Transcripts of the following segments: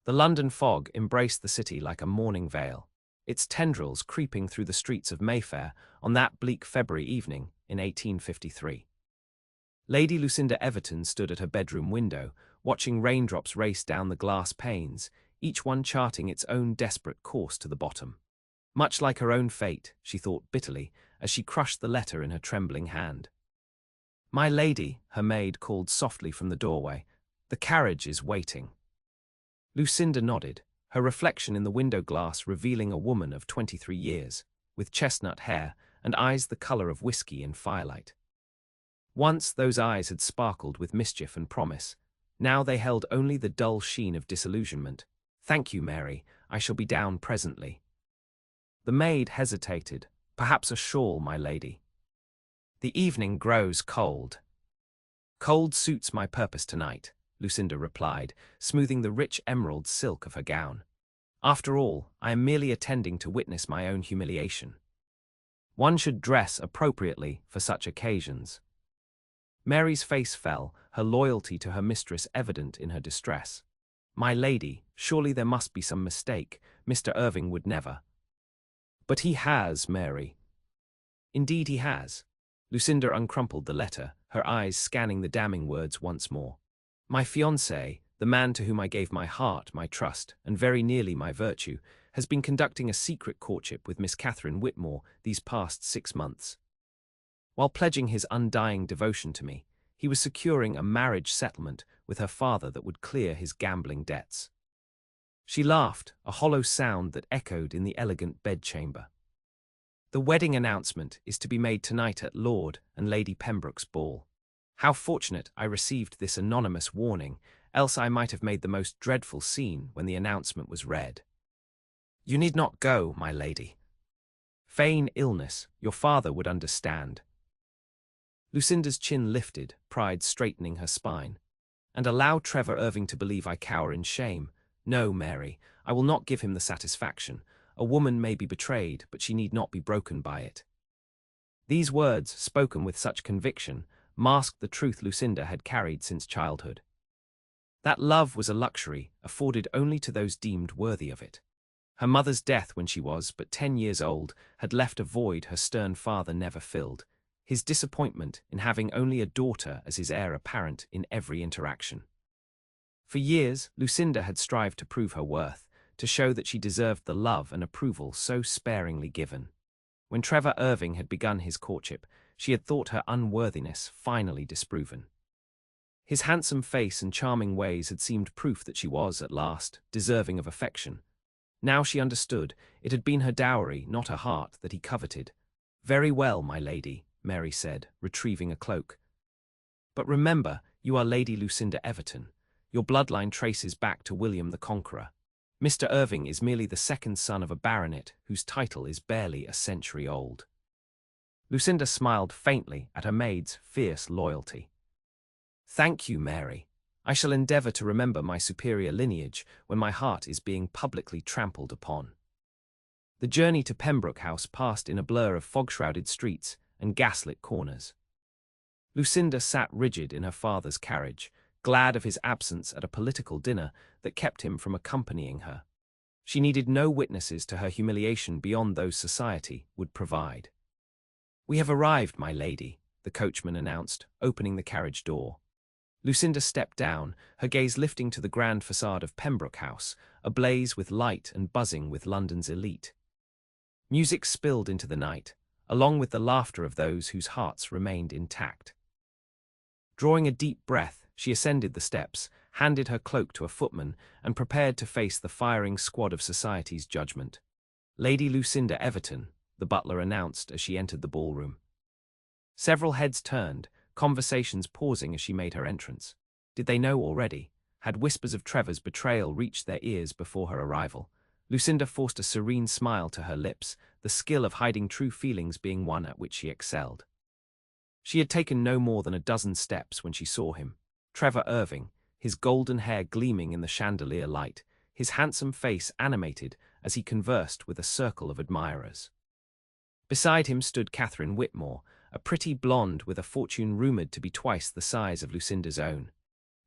The London fog embraced the city like a morning veil, its tendrils creeping through the streets of Mayfair on that bleak February evening in 1853. Lady Lucinda Everton stood at her bedroom window, watching raindrops race down the glass panes, each one charting its own desperate course to the bottom. Much like her own fate, she thought bitterly, as she crushed the letter in her trembling hand. "My lady," her maid called softly from the doorway, "the carriage is waiting." Lucinda nodded, her reflection in the window glass revealing a woman of 23 years, with chestnut hair and eyes the color of whiskey in firelight. Once those eyes had sparkled with mischief and promise. Now they held only the dull sheen of disillusionment. "Thank you, Mary. I shall be down presently." The maid hesitated. "Perhaps a shawl, my lady." "The evening grows cold." "Cold suits my purpose tonight," Lucinda replied, smoothing the rich emerald silk of her gown. "After all, I am merely attending to witness my own humiliation. One should dress appropriately for such occasions." Mary's face fell, her loyalty to her mistress evident in her distress. "My lady, surely there must be some mistake. Mr. Irving would never." "But he has, Mary." "Indeed he has." Lucinda uncrumpled the letter, her eyes scanning the damning words once more. "My fiancé, the man to whom I gave my heart, my trust, and very nearly my virtue, has been conducting a secret courtship with Miss Catherine Whitmore these past 6 months. While pledging his undying devotion to me, he was securing a marriage settlement with her father that would clear his gambling debts." She laughed, a hollow sound that echoed in the elegant bedchamber. "The wedding announcement is to be made tonight at Lord and Lady Pembroke's ball. How fortunate I received this anonymous warning, else I might have made the most dreadful scene when the announcement was read. You need not go, my lady. Feign illness, your father would understand." Lucinda's chin lifted, pride straightening her spine. "And allow Trevor Irving to believe I cower in shame. No, Mary, I will not give him the satisfaction. A woman may be betrayed, but she need not be broken by it." These words, spoken with such conviction, masked the truth Lucinda had carried since childhood. That love was a luxury afforded only to those deemed worthy of it. Her mother's death when she was but 10 years old had left a void her stern father never filled, his disappointment in having only a daughter as his heir apparent in every interaction. For years, Lucinda had strived to prove her worth, to show that she deserved the love and approval so sparingly given. When Trevor Irving had begun his courtship, she had thought her unworthiness finally disproven. His handsome face and charming ways had seemed proof that she was, at last, deserving of affection. Now she understood, it had been her dowry, not her heart, that he coveted. "Very well, my lady," Mary said, retrieving a cloak. "But remember, you are Lady Lucinda Everton. Your bloodline traces back to William the Conqueror. Mr. Irving is merely the second son of a baronet whose title is barely a century old." Lucinda smiled faintly at her maid's fierce loyalty. "Thank you, Mary. I shall endeavour to remember my superior lineage when my heart is being publicly trampled upon." The journey to Pembroke House passed in a blur of fog-shrouded streets and gaslit corners. Lucinda sat rigid in her father's carriage, glad of his absence at a political dinner that kept him from accompanying her. She needed no witnesses to her humiliation beyond those society would provide. "We have arrived, my lady," the coachman announced, opening the carriage door. Lucinda stepped down, her gaze lifting to the grand facade of Pembroke House, ablaze with light and buzzing with London's elite. Music spilled into the night, along with the laughter of those whose hearts remained intact. Drawing a deep breath, she ascended the steps, handed her cloak to a footman, and prepared to face the firing squad of society's judgment. "Lady Lucinda Everton," the butler announced as she entered the ballroom. Several heads turned, conversations pausing as she made her entrance. Did they know already? Had whispers of Trevor's betrayal reached their ears before her arrival? Lucinda forced a serene smile to her lips, the skill of hiding true feelings being one at which she excelled. She had taken no more than a dozen steps when she saw him. Trevor Irving, his golden hair gleaming in the chandelier light, his handsome face animated as he conversed with a circle of admirers. Beside him stood Catherine Whitmore, a pretty blonde with a fortune rumoured to be twice the size of Lucinda's own.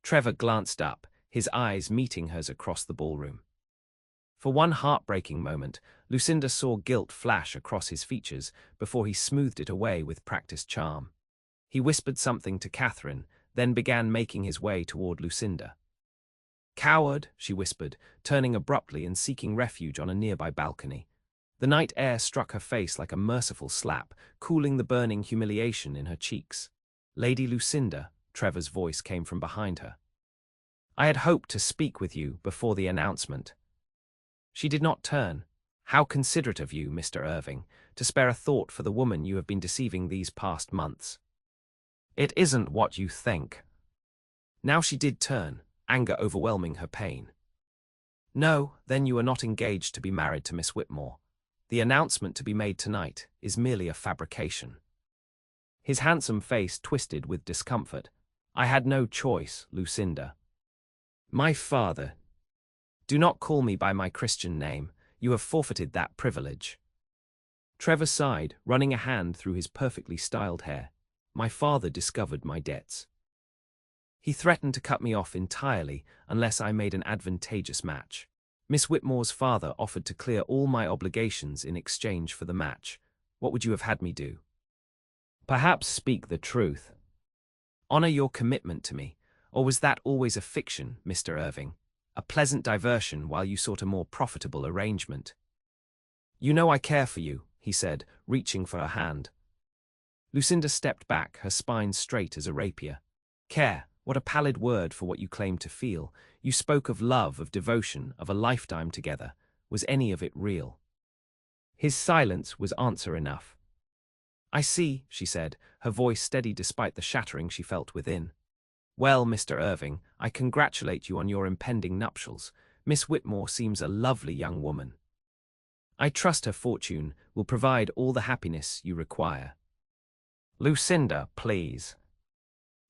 Trevor glanced up, his eyes meeting hers across the ballroom. For one heartbreaking moment, Lucinda saw guilt flash across his features before he smoothed it away with practiced charm. He whispered something to Catherine, then began making his way toward Lucinda. "Coward," she whispered, turning abruptly and seeking refuge on a nearby balcony. The night air struck her face like a merciful slap, cooling the burning humiliation in her cheeks. "Lady Lucinda," Trevor's voice came from behind her. "I had hoped to speak with you before the announcement." She did not turn. "How considerate of you, Mr. Irving, to spare a thought for the woman you have been deceiving these past months." "It isn't what you think." Now she did turn, anger overwhelming her pain. "No, then you are not engaged to be married to Miss Whitmore. The announcement to be made tonight is merely a fabrication." His handsome face twisted with discomfort. "I had no choice, Lucinda." "My father." "Do not call me by my Christian name. You have forfeited that privilege." Trevor sighed, running a hand through his perfectly styled hair. "My father discovered my debts. He threatened to cut me off entirely unless I made an advantageous match. Miss Whitmore's father offered to clear all my obligations in exchange for the match. What would you have had me do?" "Perhaps speak the truth. Honor your commitment to me, or was that always a fiction, Mr. Irving? A pleasant diversion while you sought a more profitable arrangement?" "You know I care for you," he said, reaching for her hand. Lucinda stepped back, her spine straight as a rapier. "Care? What a pallid word for what you claim to feel. You spoke of love, of devotion, of a lifetime together. Was any of it real?" His silence was answer enough. "I see," she said, her voice steady despite the shattering she felt within. "Well, Mr. Irving, I congratulate you on your impending nuptials. Miss Whitmore seems a lovely young woman. I trust her fortune will provide all the happiness you require." "Lucinda, please."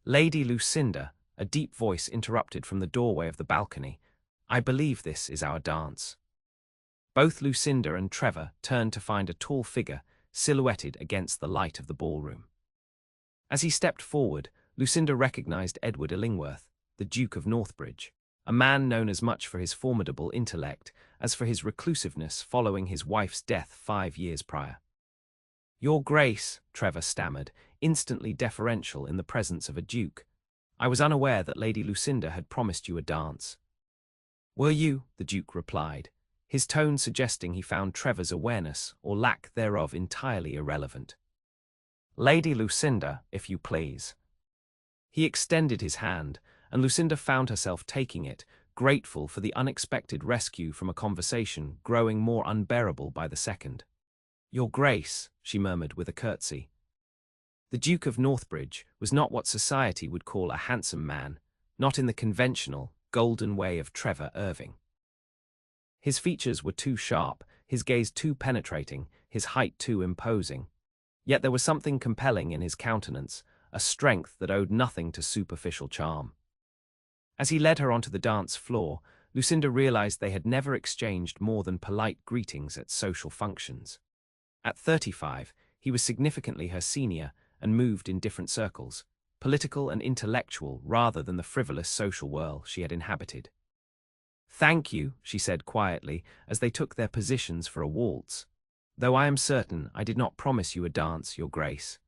"Lady Lucinda," a deep voice interrupted from the doorway of the balcony. "I believe this is our dance." Both Lucinda and Trevor turned to find a tall figure silhouetted against the light of the ballroom. As he stepped forward, Lucinda recognized Edward Illingworth, the Duke of Northbridge, a man known as much for his formidable intellect as for his reclusiveness following his wife's death 5 years prior. "Your Grace," Trevor stammered, instantly deferential in the presence of a duke. "I was unaware that Lady Lucinda had promised you a dance." "Were you?" the Duke replied, his tone suggesting he found Trevor's awareness or lack thereof entirely irrelevant. "Lady Lucinda, if you please." He extended his hand, and Lucinda found herself taking it, grateful for the unexpected rescue from a conversation growing more unbearable by the second. "Your Grace," she murmured with a curtsy. The Duke of Northbridge was not what society would call a handsome man, not in the conventional, golden way of Trevor Irving. His features were too sharp, his gaze too penetrating, his height too imposing. Yet there was something compelling in his countenance, a strength that owed nothing to superficial charm. As he led her onto the dance floor, Lucinda realized they had never exchanged more than polite greetings at social functions. At 35, he was significantly her senior and moved in different circles, political and intellectual rather than the frivolous social whirl she had inhabited. "Thank you," she said quietly as they took their positions for a waltz. "Though I am certain I did not promise you a dance, Your Grace."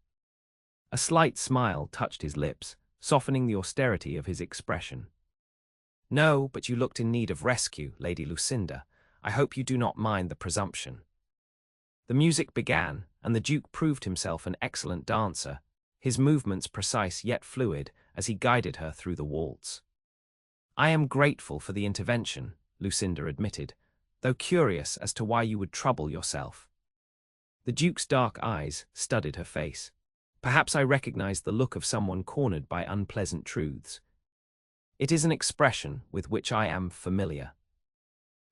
A slight smile touched his lips, softening the austerity of his expression. "No, but you looked in need of rescue, Lady Lucinda. I hope you do not mind the presumption." The music began, and the Duke proved himself an excellent dancer, his movements precise yet fluid as he guided her through the waltz. "I am grateful for the intervention," Lucinda admitted, though curious as to why you would trouble yourself. The Duke's dark eyes studied her face. "Perhaps I recognized the look of someone cornered by unpleasant truths. It is an expression with which I am familiar."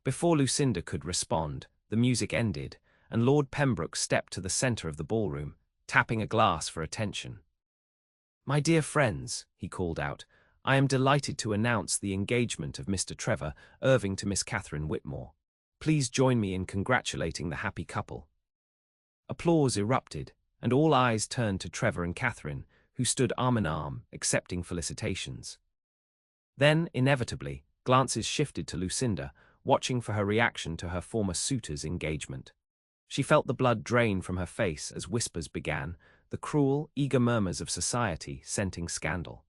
Before Lucinda could respond, the music ended, and Lord Pembroke stepped to the center of the ballroom, tapping a glass for attention. "My dear friends," he called out, "I am delighted to announce the engagement of Mr. Trevor Irving to Miss Catherine Whitmore. Please join me in congratulating the happy couple." Applause erupted, and all eyes turned to Trevor and Catherine, who stood arm in arm, accepting felicitations. Then, inevitably, Glances shifted to Lucinda, watching for her reaction to her former suitor's engagement. She felt the blood drain from her face as whispers began, the cruel, eager murmurs of society scenting scandal.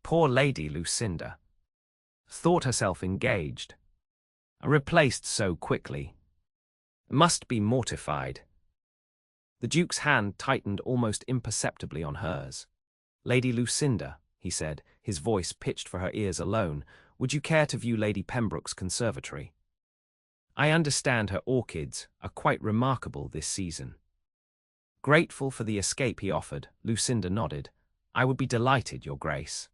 Poor Lady Lucinda. Thought herself engaged. Replaced so quickly. Must be mortified. The Duke's hand tightened almost imperceptibly on hers. Lady Lucinda, he said, his voice pitched for her ears alone, would you care to view Lady Pembroke's conservatory? I understand her orchids are quite remarkable this season. Grateful for the escape he offered, Lucinda nodded. I would be delighted, Your Grace.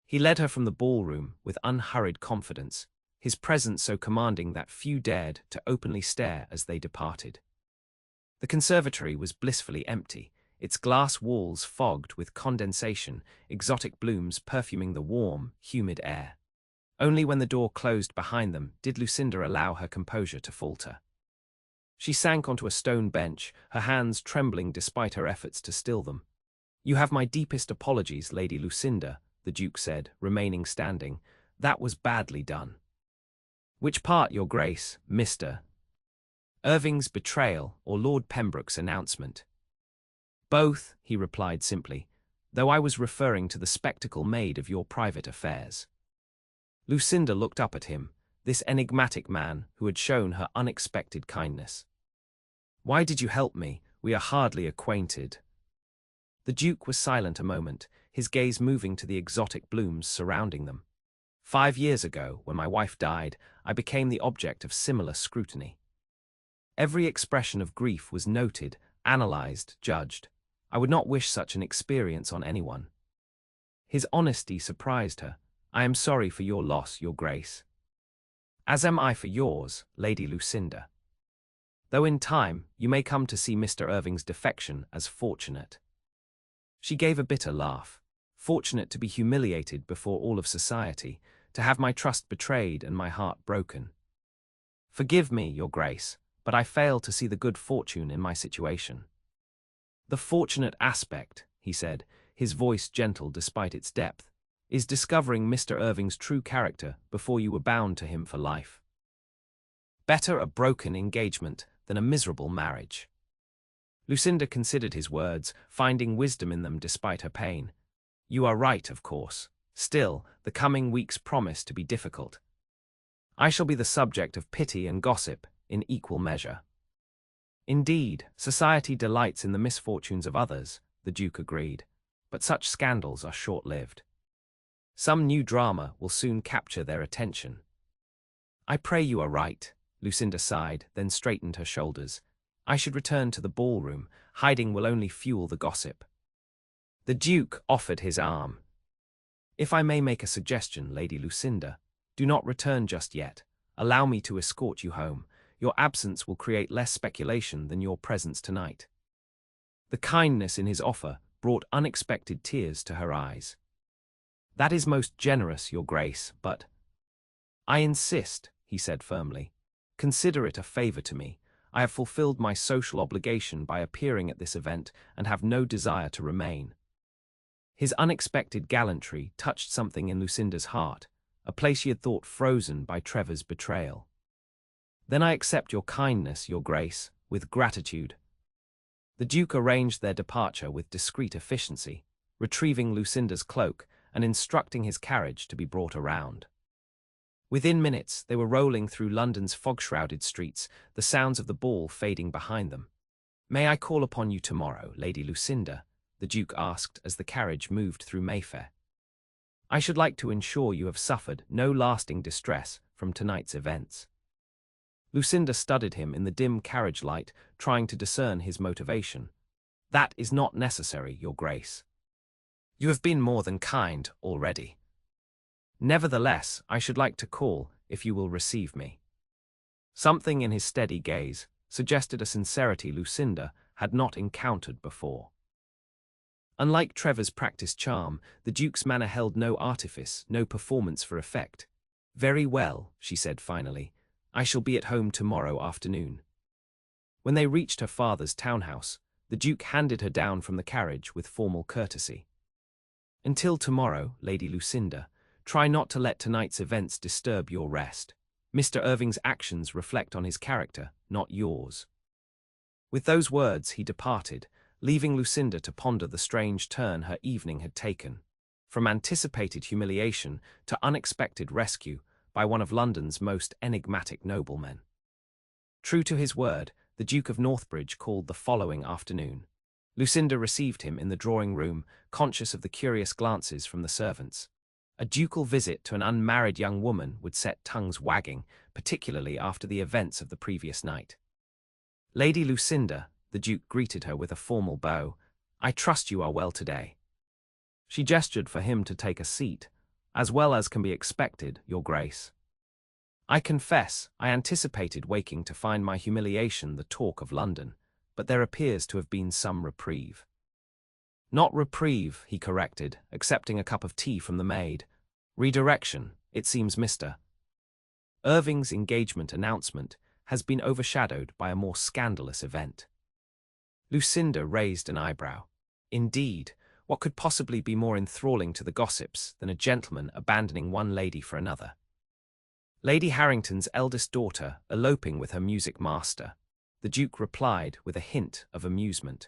He led her from the ballroom with unhurried confidence, his presence so commanding that few dared to openly stare as they departed. The conservatory was blissfully empty, its glass walls fogged with condensation, exotic blooms perfuming the warm, humid air. Only when the door closed behind them did Lucinda allow her composure to falter. She sank onto a stone bench, her hands trembling despite her efforts to still them. You have my deepest apologies, Lady Lucinda, the Duke said, remaining standing. That was badly done. Which part, Your Grace, Mr. Irving's betrayal or Lord Pembroke's announcement? Both, he replied simply, though I was referring to the spectacle made of your private affairs. Lucinda looked up at him, this enigmatic man who had shown her unexpected kindness. Why did you help me? We are hardly acquainted. The Duke was silent a moment, his gaze moving to the exotic blooms surrounding them. 5 years ago, when my wife died, I became the object of similar scrutiny. Every expression of grief was noted, analyzed, judged. I would not wish such an experience on anyone. His honesty surprised her. I am sorry for your loss, Your Grace. As am I for yours, Lady Lucinda. Though in time, you may come to see Mr. Irving's defection as fortunate. She gave a bitter laugh. Fortunate to be humiliated before all of society, to have my trust betrayed and my heart broken. Forgive me, Your Grace, but I fail to see the good fortune in my situation. The fortunate aspect, he said, his voice gentle despite its depth, is discovering Mr. Irving's true character before you were bound to him for life. Better a broken engagement than a miserable marriage. Lucinda considered his words, finding wisdom in them despite her pain. You are right, of course. Still, the coming weeks promise to be difficult. I shall be the subject of pity and gossip in equal measure. Indeed, society delights in the misfortunes of others, the Duke agreed, but such scandals are short-lived. Some new drama will soon capture their attention. I pray you are right, Lucinda sighed, then straightened her shoulders. I should return to the ballroom. Hiding will only fuel the gossip. The Duke offered his arm. If I may make a suggestion, Lady Lucinda, do not return just yet. Allow me to escort you home. Your absence will create less speculation than your presence tonight. The kindness in his offer brought unexpected tears to her eyes. That is most generous, Your Grace, but— I insist, he said firmly. Consider it a favor to me. I have fulfilled my social obligation by appearing at this event and have no desire to remain. His unexpected gallantry touched something in Lucinda's heart, a place she had thought frozen by Trevor's betrayal. Then I accept your kindness, Your Grace, with gratitude. The Duke arranged their departure with discreet efficiency, retrieving Lucinda's cloak and instructing his carriage to be brought around. Within minutes, they were rolling through London's fog-shrouded streets, the sounds of the ball fading behind them. May I call upon you tomorrow, Lady Lucinda? The Duke asked as the carriage moved through Mayfair. I should like to ensure you have suffered no lasting distress from tonight's events. Lucinda studied him in the dim carriage light, trying to discern his motivation. That is not necessary, Your Grace. You have been more than kind already. Nevertheless, I should like to call if you will receive me. Something in his steady gaze suggested a sincerity Lucinda had not encountered before. Unlike Trevor's practiced charm, the Duke's manner held no artifice, no performance for effect. Very well, she said finally. I shall be at home tomorrow afternoon. When they reached her father's townhouse, the Duke handed her down from the carriage with formal courtesy. Until tomorrow, Lady Lucinda, Try not to let tonight's events disturb your rest. Mr. Irving's actions reflect on his character, not yours." With those words, he departed, leaving Lucinda to ponder the strange turn her evening had taken. From anticipated humiliation to unexpected rescue by one of London's most enigmatic noblemen. True to his word, the Duke of Northbridge called the following afternoon. Lucinda received him in the drawing-room, conscious of the curious glances from the servants. A ducal visit to an unmarried young woman would set tongues wagging, particularly after the events of the previous night. "Lady Lucinda," the Duke greeted her with a formal bow, "I trust you are well today." She gestured for him to take a seat. "As well as can be expected, Your Grace." "I confess, I anticipated waking to find my humiliation the talk of London, but there appears to have been some reprieve." "Not reprieve," he corrected, accepting a cup of tea from the maid. "Redirection, it seems Mr. Irving's engagement announcement has been overshadowed by a more scandalous event." Lucinda raised an eyebrow. Indeed, what could possibly be more enthralling to the gossips than a gentleman abandoning one lady for another? "Lady Harrington's eldest daughter eloping with her music master," the Duke replied with a hint of amusement.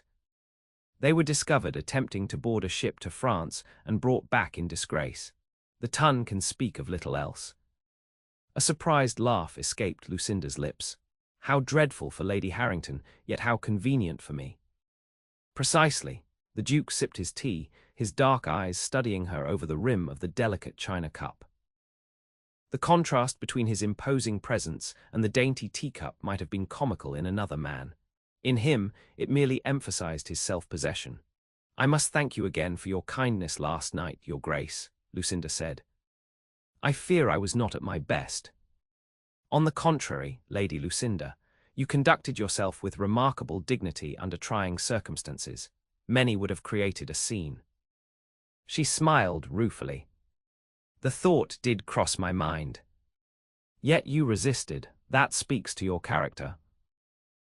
"They were discovered attempting to board a ship to France and brought back in disgrace. The tongue can speak of little else." A surprised laugh escaped Lucinda's lips. "How dreadful for Lady Harrington, yet how convenient for me." "Precisely." The Duke sipped his tea, his dark eyes studying her over the rim of the delicate china cup. The contrast between his imposing presence and the dainty teacup might have been comical in another man. In him, it merely emphasized his self-possession. "I must thank you again for your kindness last night, Your Grace," Lucinda said. "I fear I was not at my best." "On the contrary, Lady Lucinda, you conducted yourself with remarkable dignity under trying circumstances. Many would have created a scene." She smiled ruefully. "The thought did cross my mind." "Yet you resisted. That speaks to your character."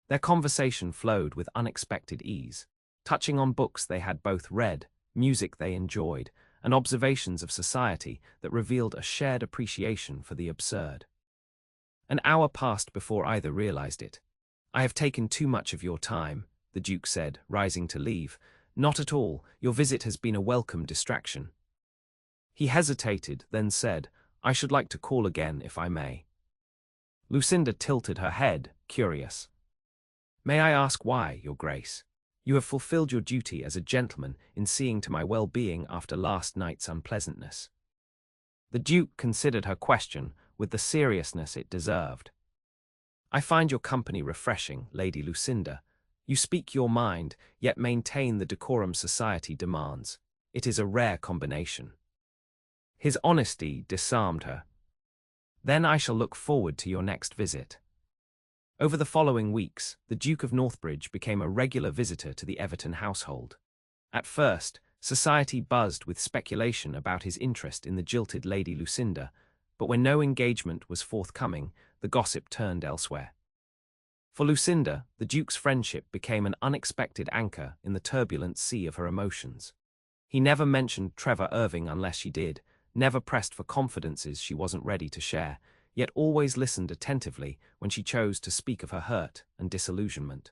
Their conversation flowed with unexpected ease, touching on books they had both read, music they enjoyed, and observations of society that revealed a shared appreciation for the absurd. An hour passed before either realized it. "I have taken too much of your time," the Duke said, rising to leave. "Not at all. Your visit has been a welcome distraction." He hesitated, then said, "I should like to call again if I may." Lucinda tilted her head, curious. "May I ask why, Your Grace? You have fulfilled your duty as a gentleman in seeing to my well-being after last night's unpleasantness." The Duke considered her question with the seriousness it deserved. "I find your company refreshing, Lady Lucinda. You speak your mind, yet maintain the decorum society demands. It is a rare combination." His honesty disarmed her. "Then I shall look forward to your next visit." Over the following weeks, the Duke of Northbridge became a regular visitor to the Everton household. At first, society buzzed with speculation about his interest in the jilted Lady Lucinda, but when no engagement was forthcoming, the gossip turned elsewhere. For Lucinda, the Duke's friendship became an unexpected anchor in the turbulent sea of her emotions. He never mentioned Trevor Irving unless she did, never pressed for confidences she wasn't ready to share, yet always listened attentively when she chose to speak of her hurt and disillusionment.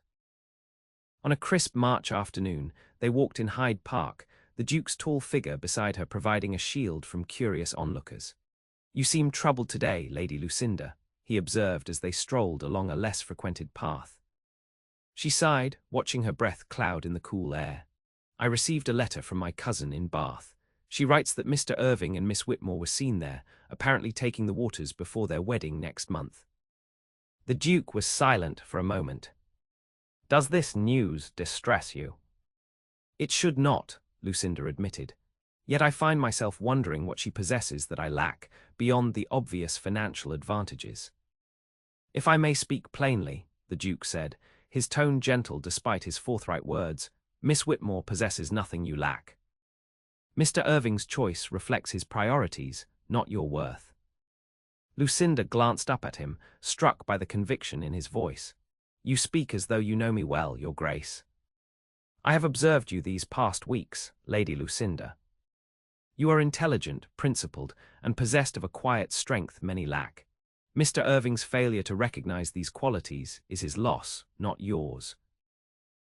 On a crisp March afternoon, they walked in Hyde Park, the Duke's tall figure beside her providing a shield from curious onlookers. "You seem troubled today, Lady Lucinda," he observed as they strolled along a less frequented path. She sighed, watching her breath cloud in the cool air. "I received a letter from my cousin in Bath. She writes that Mr. Irving and Miss Whitmore were seen there, apparently taking the waters before their wedding next month." The Duke was silent for a moment. "Does this news distress you?" "It should not," Lucinda admitted. "Yet I find myself wondering what she possesses that I lack, beyond the obvious financial advantages." "If I may speak plainly," the Duke said, his tone gentle despite his forthright words, "Miss Whitmore possesses nothing you lack. Mr. Irving's choice reflects his priorities, not your worth." Lucinda glanced up at him, struck by the conviction in his voice. "You speak as though you know me well, Your Grace." "I have observed you these past weeks, Lady Lucinda." You are intelligent, principled, and possessed of a quiet strength many lack. Mr. Irving's failure to recognize these qualities is his loss, not yours."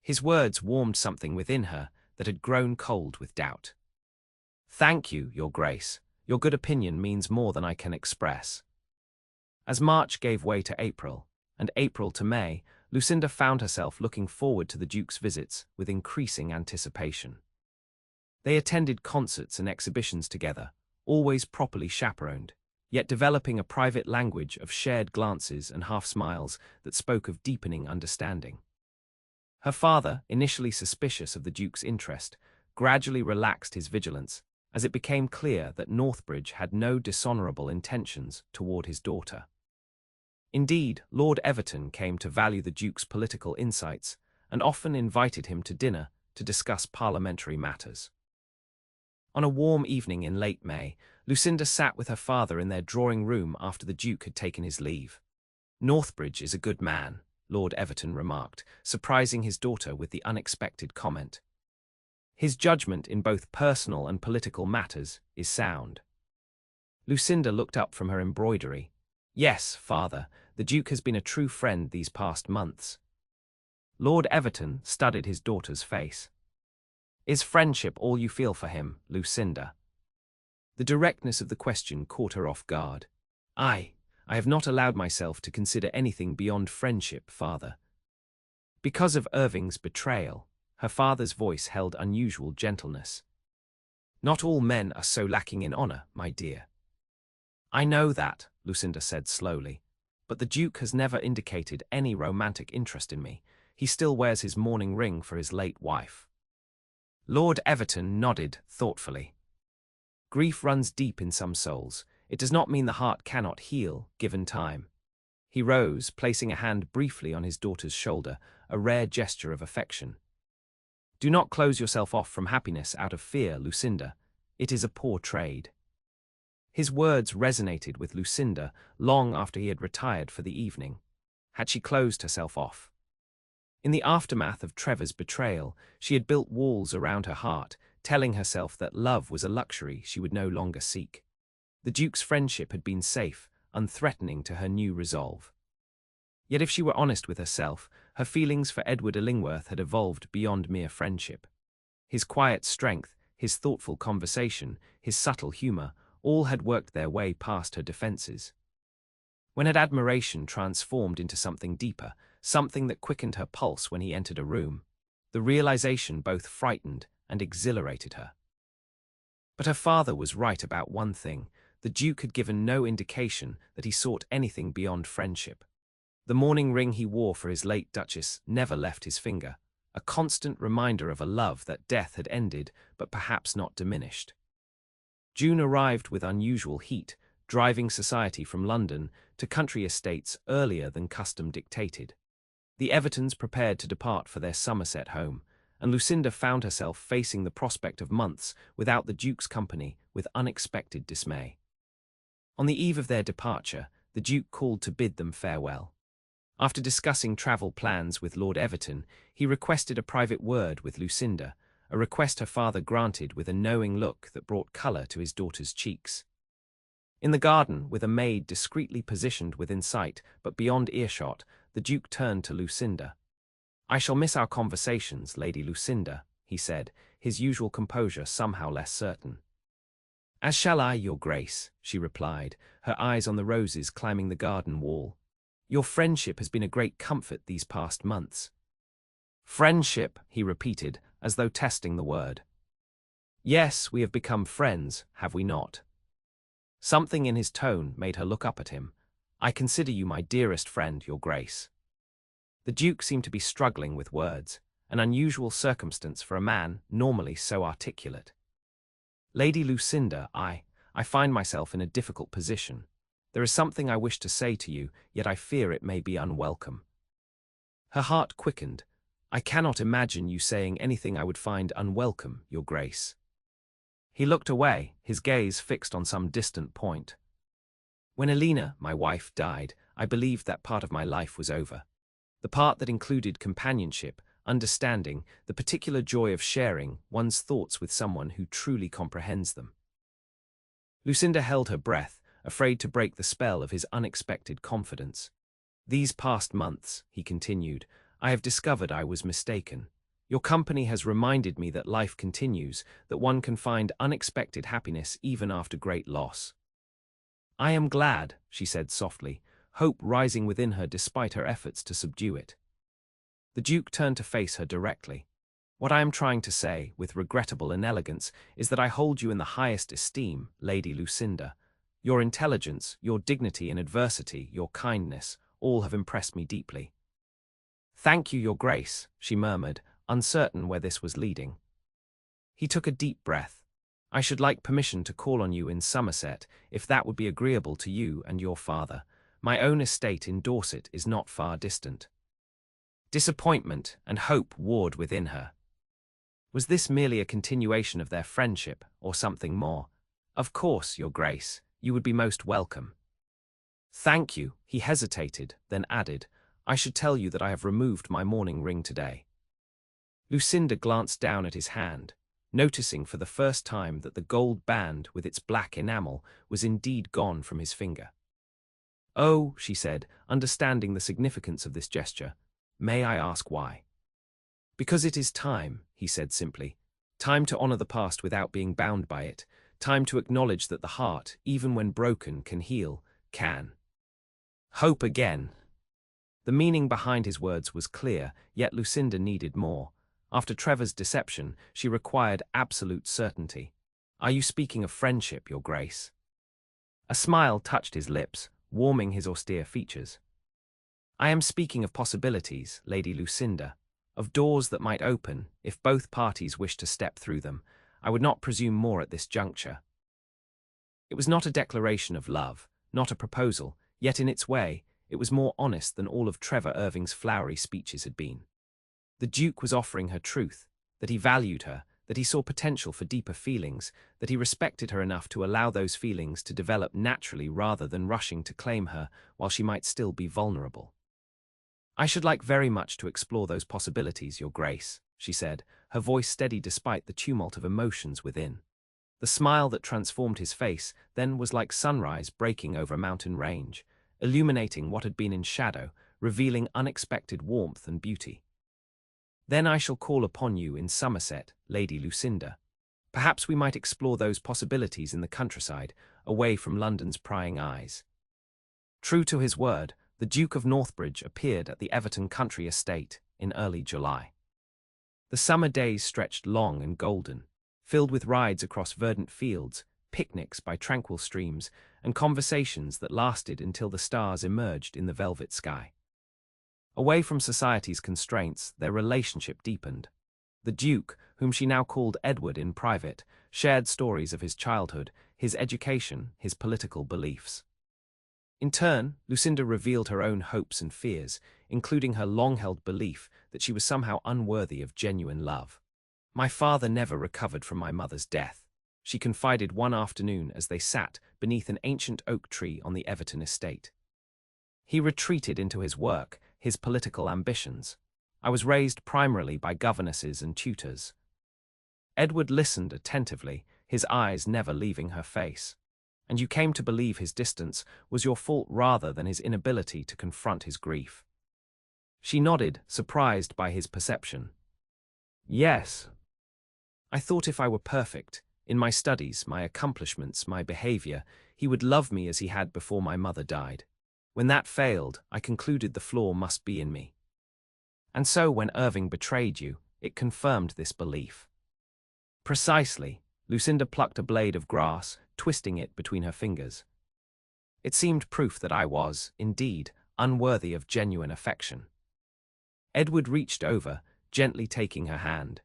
His words warmed something within her that had grown cold with doubt. "Thank you, Your Grace. Your good opinion means more than I can express." As March gave way to April, and April to May, Lucinda found herself looking forward to the Duke's visits with increasing anticipation. They attended concerts and exhibitions together, always properly chaperoned, yet developing a private language of shared glances and half-smiles that spoke of deepening understanding. Her father, initially suspicious of the Duke's interest, gradually relaxed his vigilance as it became clear that Northbridge had no dishonourable intentions toward his daughter. Indeed, Lord Everton came to value the Duke's political insights and often invited him to dinner to discuss parliamentary matters. On a warm evening in late May, Lucinda sat with her father in their drawing room after the Duke had taken his leave. "Northbridge is a good man," Lord Everton remarked, surprising his daughter with the unexpected comment. "His judgment in both personal and political matters is sound." Lucinda looked up from her embroidery. "Yes, father, the Duke has been a true friend these past months." Lord Everton studied his daughter's face. "Is friendship all you feel for him, Lucinda?" The directness of the question caught her off guard. I have not allowed myself to consider anything beyond friendship, father." Because of Irving's betrayal, her father's voice held unusual gentleness. "Not all men are so lacking in honor, my dear." "I know that," Lucinda said slowly, "but the Duke has never indicated any romantic interest in me. He still wears his mourning ring for his late wife." Lord Everton nodded thoughtfully. "Grief runs deep in some souls. It does not mean the heart cannot heal, given time." He rose, placing a hand briefly on his daughter's shoulder, a rare gesture of affection. "Do not close yourself off from happiness out of fear, Lucinda. It is a poor trade." His words resonated with Lucinda long after he had retired for the evening. Had she closed herself off? In the aftermath of Trevor's betrayal, she had built walls around her heart, telling herself that love was a luxury she would no longer seek. The Duke's friendship had been safe, unthreatening to her new resolve. Yet if she were honest with herself, her feelings for Edward Illingworth had evolved beyond mere friendship. His quiet strength, his thoughtful conversation, his subtle humour, all had worked their way past her defences. When had admiration transformed into something deeper, something that quickened her pulse when he entered a room? The realization both frightened and exhilarated her. But her father was right about one thing. The Duke had given no indication that he sought anything beyond friendship. The mourning ring he wore for his late Duchess never left his finger, a constant reminder of a love that death had ended but perhaps not diminished. June arrived with unusual heat, driving society from London to country estates earlier than custom dictated. The Evertons prepared to depart for their Somerset home, and Lucinda found herself facing the prospect of months without the Duke's company with unexpected dismay. On the eve of their departure, the Duke called to bid them farewell. After discussing travel plans with Lord Everton, he requested a private word with Lucinda, a request her father granted with a knowing look that brought colour to his daughter's cheeks. In the garden, with a maid discreetly positioned within sight but beyond earshot, the Duke turned to Lucinda. "I shall miss our conversations, Lady Lucinda," he said, his usual composure somehow less certain. "As shall I, Your Grace," she replied, her eyes on the roses climbing the garden wall. "Your friendship has been a great comfort these past months." "Friendship," he repeated, as though testing the word. "Yes, we have become friends, have we not?" Something in his tone made her look up at him. "I consider you my dearest friend, Your Grace." The Duke seemed to be struggling with words, an unusual circumstance for a man normally so articulate. "Lady Lucinda, I find myself in a difficult position. There is something I wish to say to you, yet I fear it may be unwelcome." Her heart quickened. "I cannot imagine you saying anything I would find unwelcome, Your Grace." He looked away, his gaze fixed on some distant point. "When Elena, my wife, died, I believed that part of my life was over. The part that included companionship, understanding, the particular joy of sharing one's thoughts with someone who truly comprehends them. Lucinda held her breath, afraid to break the spell of his unexpected confidence. "These past months," he continued, "I have discovered I was mistaken. Your company has reminded me that life continues, that one can find unexpected happiness even after great loss." "I am glad," she said softly, hope rising within her despite her efforts to subdue it. The Duke turned to face her directly. "What I am trying to say, with regrettable inelegance, is that I hold you in the highest esteem, Lady Lucinda. Your intelligence, your dignity in adversity, your kindness, all have impressed me deeply." "Thank you, Your Grace," she murmured, uncertain where this was leading. He took a deep breath. "I should like permission to call on you in Somerset, if that would be agreeable to you and your father. My own estate in Dorset is not far distant." Disappointment and hope warred within her. Was this merely a continuation of their friendship, or something more? "Of course, Your Grace, you would be most welcome." "Thank you," he hesitated, then added, "I should tell you that I have removed my mourning ring today." Lucinda glanced down at his hand, noticing for the first time that the gold band with its black enamel was indeed gone from his finger. "Oh," she said, understanding the significance of this gesture, "may I ask why?" "Because it is time," he said simply. "Time to honor the past without being bound by it. Time to acknowledge that the heart, even when broken, can heal, can hope again." The meaning behind his words was clear, yet Lucinda needed more. After Trevor's deception, she required absolute certainty. "Are you speaking of friendship, Your Grace?" A smile touched his lips, warming his austere features. "I am speaking of possibilities, Lady Lucinda, of doors that might open, if both parties wish to step through them. I would not presume more at this juncture." It was not a declaration of love, not a proposal, yet in its way, it was more honest than all of Trevor Irving's flowery speeches had been. The Duke was offering her truth, that he valued her, that he saw potential for deeper feelings, that he respected her enough to allow those feelings to develop naturally rather than rushing to claim her while she might still be vulnerable. "I should like very much to explore those possibilities, Your Grace," she said, her voice steady despite the tumult of emotions within. The smile that transformed his face then was like sunrise breaking over a mountain range, illuminating what had been in shadow, revealing unexpected warmth and beauty. "Then I shall call upon you in Somerset, Lady Lucinda. Perhaps we might explore those possibilities in the countryside, away from London's prying eyes." True to his word, the Duke of Northbridge appeared at the Everton country estate in early July. The summer days stretched long and golden, filled with rides across verdant fields, picnics by tranquil streams, and conversations that lasted until the stars emerged in the velvet sky. Away from society's constraints, their relationship deepened. The Duke, whom she now called Edward in private, shared stories of his childhood, his education, his political beliefs. In turn, Lucinda revealed her own hopes and fears, including her long-held belief that she was somehow unworthy of genuine love. "My father never recovered from my mother's death," she confided one afternoon as they sat beneath an ancient oak tree on the Everton estate. "He retreated into his work, his political ambitions. I was raised primarily by governesses and tutors." Edward listened attentively, his eyes never leaving her face. "And you came to believe his distance was your fault rather than his inability to confront his grief?" She nodded, surprised by his perception. "Yes. I thought if I were perfect, in my studies, my accomplishments, my behavior, he would love me as he had before my mother died. When that failed, I concluded the flaw must be in me. And so when Irving betrayed you, it confirmed this belief." "Precisely." Lucinda plucked a blade of grass, twisting it between her fingers. "It seemed proof that I was, indeed, unworthy of genuine affection." Edward reached over, gently taking her hand.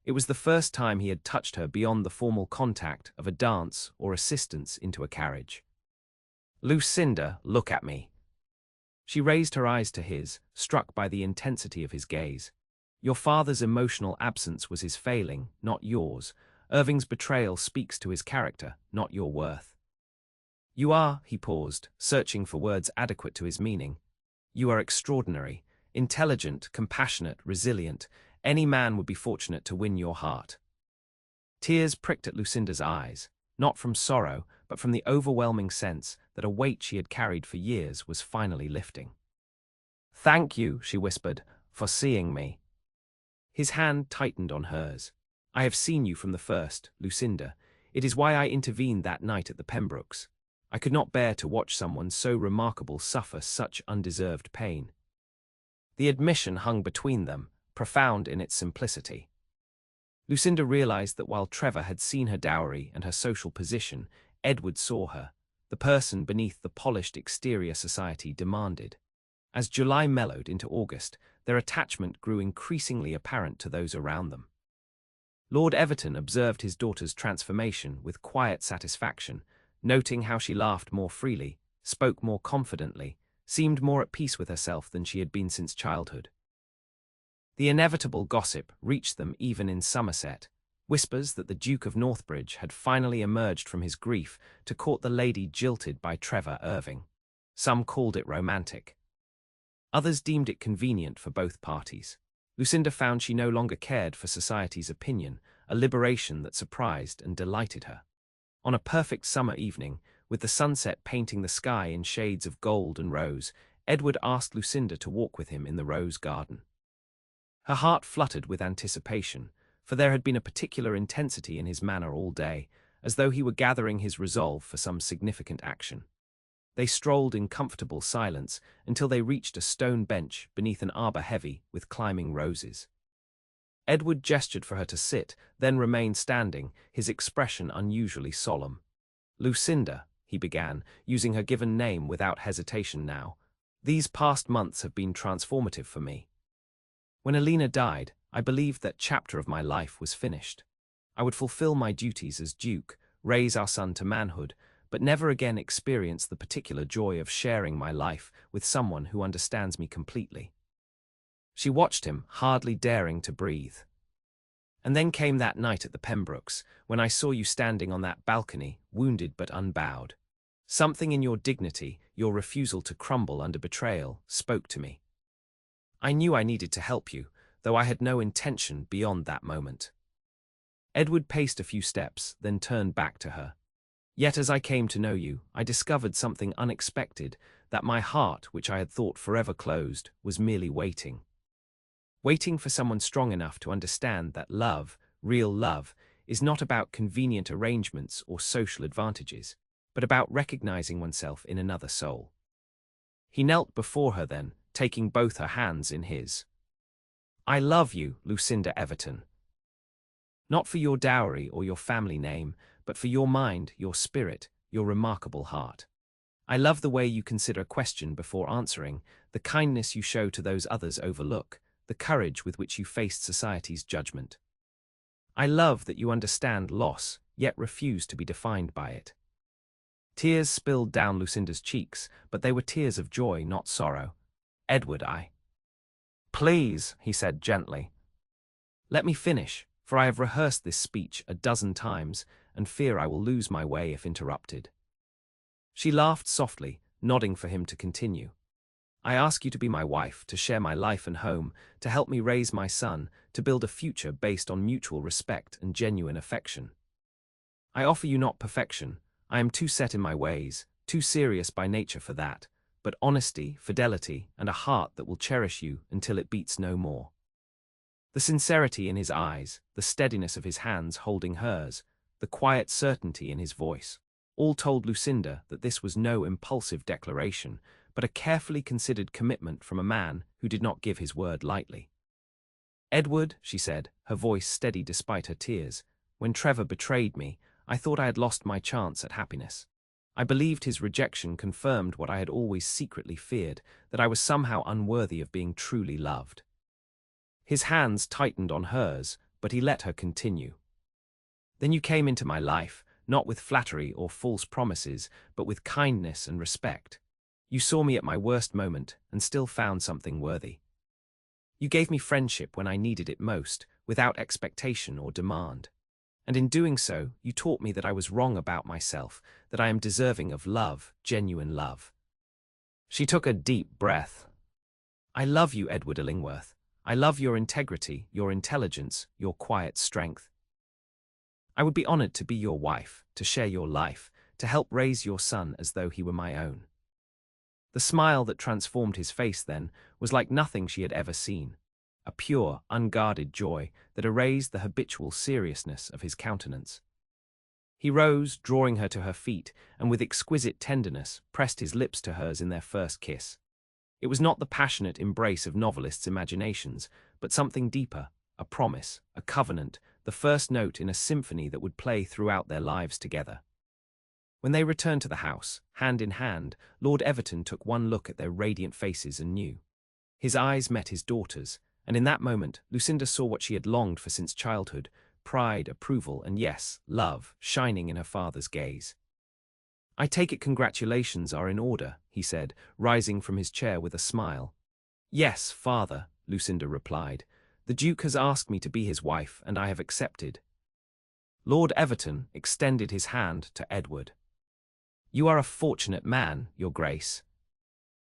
It was the first time he had touched her beyond the formal contact of a dance or assistance into a carriage. "Lucinda, look at me." She raised her eyes to his, struck by the intensity of his gaze. "Your father's emotional absence was his failing, not yours. Irving's betrayal speaks to his character, not your worth." "You are," he paused, searching for words adequate to his meaning. "You are extraordinary, intelligent, compassionate, resilient. Any man would be fortunate to win your heart." Tears pricked at Lucinda's eyes, not from sorrow, but from the overwhelming sense that a weight she had carried for years was finally lifting. "Thank you," she whispered, "for seeing me." His hand tightened on hers. "I have seen you from the first, Lucinda. It is why I intervened that night at the Pembrokes. I could not bear to watch someone so remarkable suffer such undeserved pain." The admission hung between them, profound in its simplicity. Lucinda realized that while Trevor had seen her dowry and her social position, Edward saw her, the person beneath the polished exterior society demanded. As July mellowed into August, their attachment grew increasingly apparent to those around them. Lord Everton observed his daughter's transformation with quiet satisfaction, noting how she laughed more freely, spoke more confidently, seemed more at peace with herself than she had been since childhood. The inevitable gossip reached them even in Somerset, whispers that the Duke of Northbridge had finally emerged from his grief to court the lady jilted by Trevor Irving. Some called it romantic. Others deemed it convenient for both parties. Lucinda found she no longer cared for society's opinion, a liberation that surprised and delighted her. On a perfect summer evening, with the sunset painting the sky in shades of gold and rose, Edward asked Lucinda to walk with him in the rose garden. Her heart fluttered with anticipation, for there had been a particular intensity in his manner all day, as though he were gathering his resolve for some significant action. They strolled in comfortable silence until they reached a stone bench beneath an arbor heavy with climbing roses. Edward gestured for her to sit, then remained standing, his expression unusually solemn. "Lucinda," he began, using her given name without hesitation now, "these past months have been transformative for me. When Alina died, I believed that chapter of my life was finished. I would fulfill my duties as Duke, raise our son to manhood, but never again experience the particular joy of sharing my life with someone who understands me completely." She watched him, hardly daring to breathe. "And then came that night at the Pembrokes, when I saw you standing on that balcony, wounded but unbowed. Something in your dignity, your refusal to crumble under betrayal, spoke to me. I knew I needed to help you, though I had no intention beyond that moment." Edward paced a few steps, then turned back to her. "Yet as I came to know you, I discovered something unexpected, that my heart, which I had thought forever closed, was merely waiting. Waiting for someone strong enough to understand that love, real love, is not about convenient arrangements or social advantages, but about recognizing oneself in another soul." He knelt before her then, taking both her hands in his. "I love you, Lucinda Everton. Not for your dowry or your family name, but for your mind, your spirit, your remarkable heart. I love the way you consider a question before answering, the kindness you show to those others overlook, the courage with which you faced society's judgment. I love that you understand loss, yet refuse to be defined by it." Tears spilled down Lucinda's cheeks, but they were tears of joy, not sorrow. "Edward, Please," he said gently. "Let me finish, for I have rehearsed this speech a dozen times, and fear I will lose my way if interrupted." She laughed softly, nodding for him to continue. "I ask you to be my wife, to share my life and home, to help me raise my son, to build a future based on mutual respect and genuine affection. I offer you not perfection. I am too set in my ways, too serious by nature for that, but honesty, fidelity, and a heart that will cherish you until it beats no more." The sincerity in his eyes, the steadiness of his hands holding hers, the quiet certainty in his voice, all told Lucinda that this was no impulsive declaration, but a carefully considered commitment from a man who did not give his word lightly. "Edward," she said, her voice steady despite her tears, "when Trevor betrayed me, I thought I had lost my chance at happiness. I believed his rejection confirmed what I had always secretly feared, that I was somehow unworthy of being truly loved." His hands tightened on hers, but he let her continue. "Then you came into my life, not with flattery or false promises, but with kindness and respect. You saw me at my worst moment and still found something worthy. You gave me friendship when I needed it most, without expectation or demand. And in doing so, you taught me that I was wrong about myself, that I am deserving of love, genuine love." She took a deep breath. "I love you, Edward Illingworth. I love your integrity, your intelligence, your quiet strength. I would be honored to be your wife, to share your life, to help raise your son as though he were my own." The smile that transformed his face then was like nothing she had ever seen, a pure, unguarded joy that erased the habitual seriousness of his countenance. He rose, drawing her to her feet, and with exquisite tenderness pressed his lips to hers in their first kiss. It was not the passionate embrace of novelists' imaginations, but something deeper, a promise, a covenant, the first note in a symphony that would play throughout their lives together. When they returned to the house, hand in hand, Lord Everton took one look at their radiant faces and knew. His eyes met his daughter's, and in that moment Lucinda saw what she had longed for since childhood: pride, approval, and yes, love, shining in her father's gaze. "I take it congratulations are in order," he said, rising from his chair with a smile. "Yes, father," Lucinda replied. "The Duke has asked me to be his wife, and I have accepted." Lord Everton extended his hand to Edward. "You are a fortunate man, your Grace."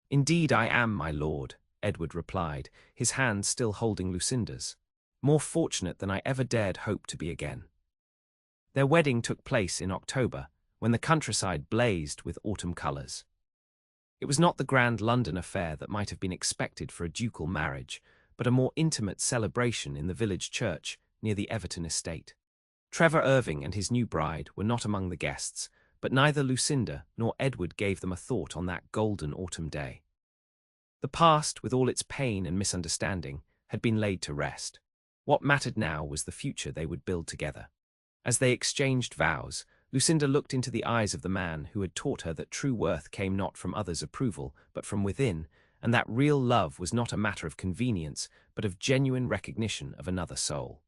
"Indeed I am, my lord," Edward replied, his hand still holding Lucinda's. "More fortunate than I ever dared hope to be again." Their wedding took place in October, when the countryside blazed with autumn colours. It was not the grand London affair that might have been expected for a ducal marriage, but a more intimate celebration in the village church near the Everton estate. Trevor Irving and his new bride were not among the guests, but neither Lucinda nor Edward gave them a thought on that golden autumn day. The past, with all its pain and misunderstanding, had been laid to rest. What mattered now was the future they would build together. As they exchanged vows, Lucinda looked into the eyes of the man who had taught her that true worth came not from others' approval, but from within, and that real love was not a matter of convenience, but of genuine recognition of another soul.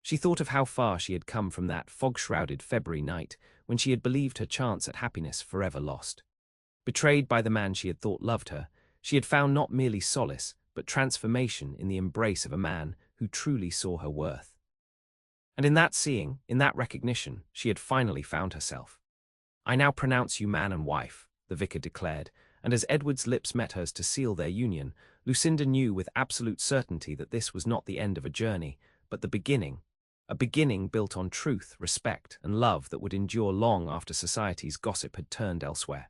She thought of how far she had come from that fog-shrouded February night when she had believed her chance at happiness forever lost. Betrayed by the man she had thought loved her, she had found not merely solace, but transformation in the embrace of a man who truly saw her worth. And in that seeing, in that recognition, she had finally found herself. "I now pronounce you man and wife," the vicar declared, and as Edward's lips met hers to seal their union, Lucinda knew with absolute certainty that this was not the end of a journey, but the beginning, a beginning built on truth, respect, and love that would endure long after society's gossip had turned elsewhere.